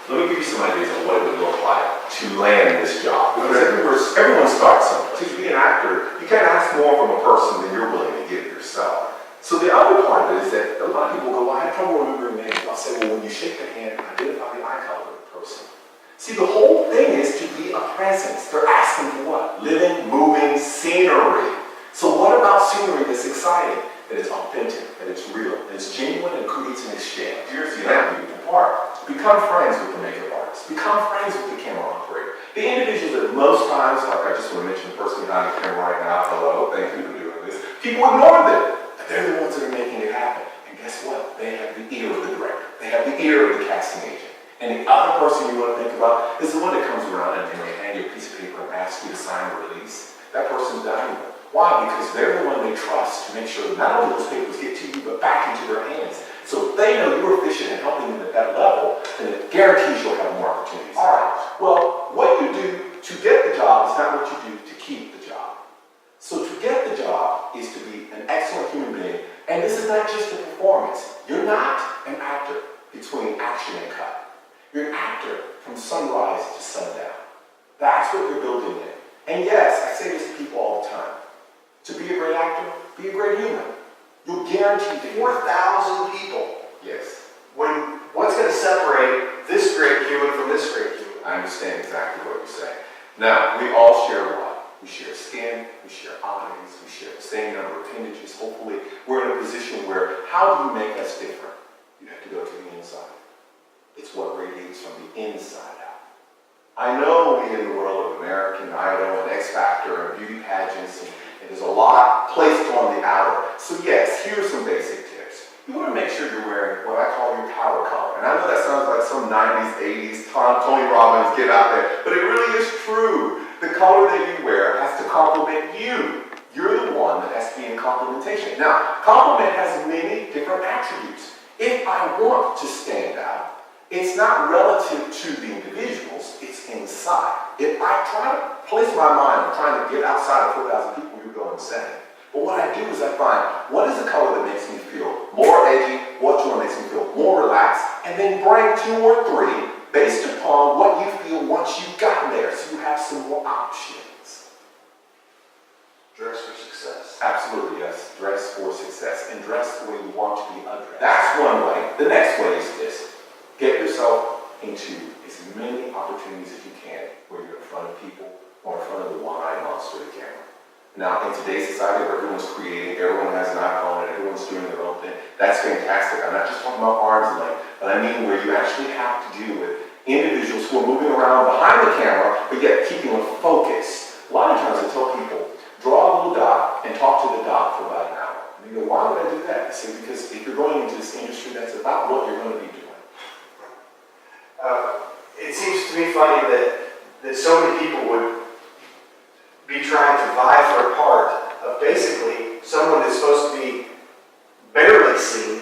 Let me give you some ideas on what it would look like to land this job. Because everyone starts somewhere. To be an actor, you can't ask more from a person than you're willing to give yourself. So the other part of it is that a lot of people go, well, I have trouble remembering names. I'll say, well, when you shake the hand, identify the eye color of the person. See, the whole thing is to be a presence. They're asking for what? Living, moving scenery. So what about scenery that's exciting, that it's authentic, that it's real, that it's genuine, and creates an exchange? Here's the beautiful part. Become friends with the makeup artist. Become friends with the camera operator. The individuals that most times, like I just want to mention the person behind the camera right now, hello, thank you for doing this. People ignore them. But they're the ones that are making it happen. And guess what? They have the ear of the director. They have the ear of the casting agent. And the other person you want to think about is the one that comes around and they hand you a piece of paper and asks you to sign a release. That person's valuable. Why? Because they're the one they trust to make sure that not only those papers get to you, but back into their hands. So if they know you're efficient in helping them at that level, then it guarantees you'll have more opportunities. All right, well, what you do to get the job is not what you do to keep the job. So to get the job is to be an excellent human being, and this is not just a performance. You're not an actor between action and cut. You're an actor from sunrise to sundown. That's what you're building in. And yes, I say this to people all the time. To be a great actor, be a great human. You'll guarantee 4,000 people. Yes. What's going to separate this great human from this great human? I understand exactly what you're saying. Now, we all share what? We share skin, we share eyes, we share the same number of appendages. Hopefully, we're in a position where, how do you make us different? You have to go to the inside. It's what radiates from the inside out. I know we in the world of American Idol and X Factor and beauty pageants, and there's a lot placed on the outer. So yes, here's some basic tips. You want to make sure you're wearing what I call your power color. And I know that sounds like some 90s, 80s, Tony Robbins, get out there, but it really is true. The color that you wear has to complement you. You're the one that has to be in complementation. Now, complement has many different attributes. If I want to stand out, it's not relative to the individuals, it's inside. If I try to place my mind on trying to get outside of 4,000 people, you're going insane. But what I do is I find, what is the color that makes me feel more edgy, which one makes me feel more relaxed, and then bring 2 or 3 based upon what you feel once you've gotten there, so you have some more options. Dress for success. Absolutely, yes. Dress for success, and dress the way you want to be addressed. That's one way. The next way is this. Get yourself into as many opportunities as you can where you're in front of people or in front of the wide monster of the camera. Now, in today's society where everyone's creating, everyone has an iPhone, and everyone's doing their own thing, that's fantastic. I'm not just talking about arms and legs, but I mean where you actually have to deal with individuals who are moving around behind the camera, but yet keeping them focused. A lot of times I tell people, draw a little dot and talk to the dot for about an hour. And you go, why would I do that? I say, because if you're going into this industry, that's about what you're going to be doing. It seems to me funny that so many people would be trying to vie for a part of basically someone that's supposed to be barely seen,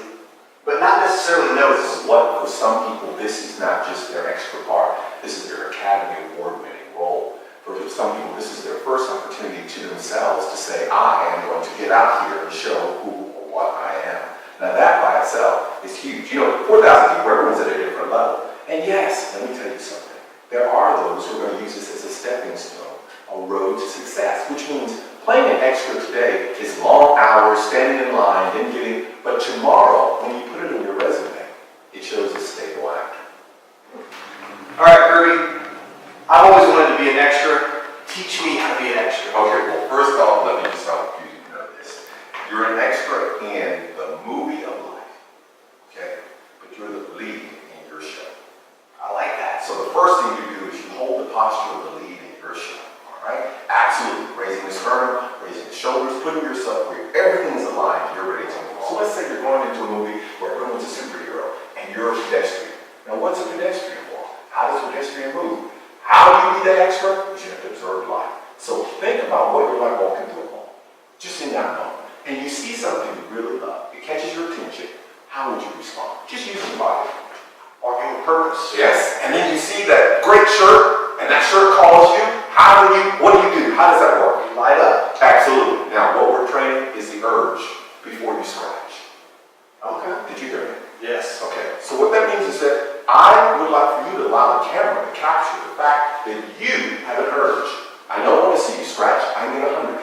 but not necessarily noticed. What for some people, this is not just their extra part. This is their Academy Award-winning role. For some people, this is their first opportunity to themselves to say, I am going to get out here and show who or what I am. Now that by itself is huge. You know, 4,000 people, everyone's at a different level. And yes, let me tell you something. There are those who are going to use this as a stepping stone, a road to success, which means playing an extra today is long hours, standing in line, then getting, but tomorrow, when you put it on your resume, it shows a stable actor. All right, Kirby, I've always wanted to be an extra. Teach me how to be an extra. Okay, well, first off, let me just help you know this. You're an extra in the movie of life, okay? But you're the lead in your show. I like that. So the first thing you do is you hold the posture of the lead in your show, all right? Absolutely. Raising the sternum, raising the shoulders, putting yourself where everything is aligned, you're ready to move. So let's say you're going into a movie where everyone's a superhero and you're a pedestrian. Now what's a pedestrian for? How does a pedestrian move? How do you be that expert? You have to observe life. So think about what you're like walking through a mall. Just in that moment. And you see something you really love. It catches your attention. How would you respond? Just use your body. Walking with purpose. Yes, and then you see that great shirt, and that shirt calls you. What do you do? How does that work? You light up. Absolutely. Now, what we're training is the urge before you scratch. Okay. Did you hear me? Yes. Okay, so what that means is that I would like for you you to allow the camera to capture the fact that you have an urge. I don't want to see you scratch. I need 100